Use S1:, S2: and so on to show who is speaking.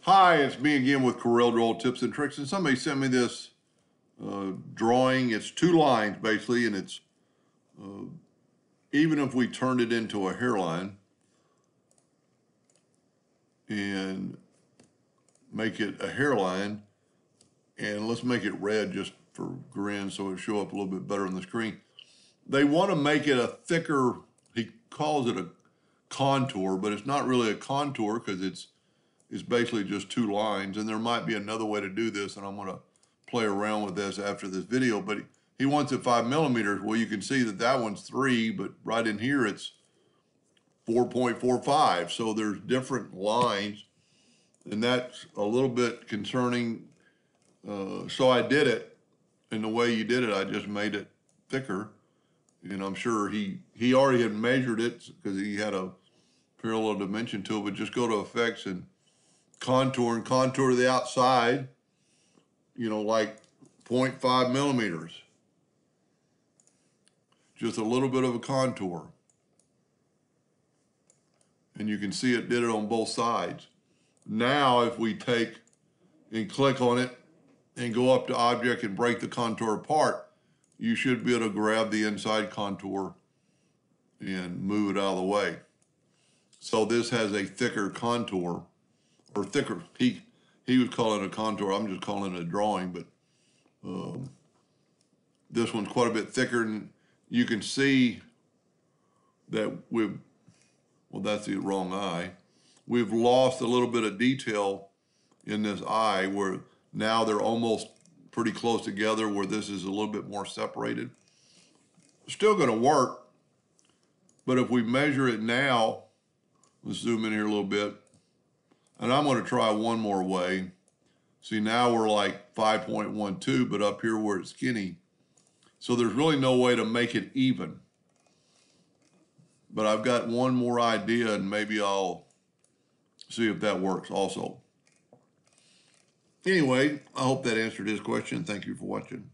S1: Hi, it's me again with CorelDRAW Tips and Tricks, and somebody sent me this drawing. It's 2 lines basically, and it's even if we turned it into a hairline and make it a hairline, and let's make it red just for grin so it'll show up a little bit better on the screen. They want to make it a thicker, he calls it a contour, but it's not really a contour because it's basically just 2 lines, and there might be another way to do this, and I'm going to play around with this after this video, but he wants it 5 millimeters. Well, you can see that that one's 3, but right in here it's 4.45, so there's different lines, and that's a little bit concerning. So I did it, and the way you did it, I just made it thicker, and I'm sure he already had measured it because he had a parallel dimension to it, but just go to effects and contour to the outside, like 0.5 millimeters. Just a little bit of a contour. And you can see it did it on both sides. Now, if we take and click on it and go up to Object and break the contour apart, you should be able to grab the inside contour and move it out of the way. So this has a thicker contour, or thicker. He was calling it a contour. I'm just calling it a drawing, but this one's quite a bit thicker, and you can see that well, that's the wrong eye. We've lost a little bit of detail in this eye where now they're almost pretty close together where this is a little bit more separated. Still going to work, but if we measure it now, let's zoom in here a little bit. And I'm going to try one more way. See, now we're like 5.12, but up here where it's skinny. So there's really no way to make it even. But I've got one more idea, and maybe I'll see if that works also. Anyway, I hope that answered his question. Thank you for watching.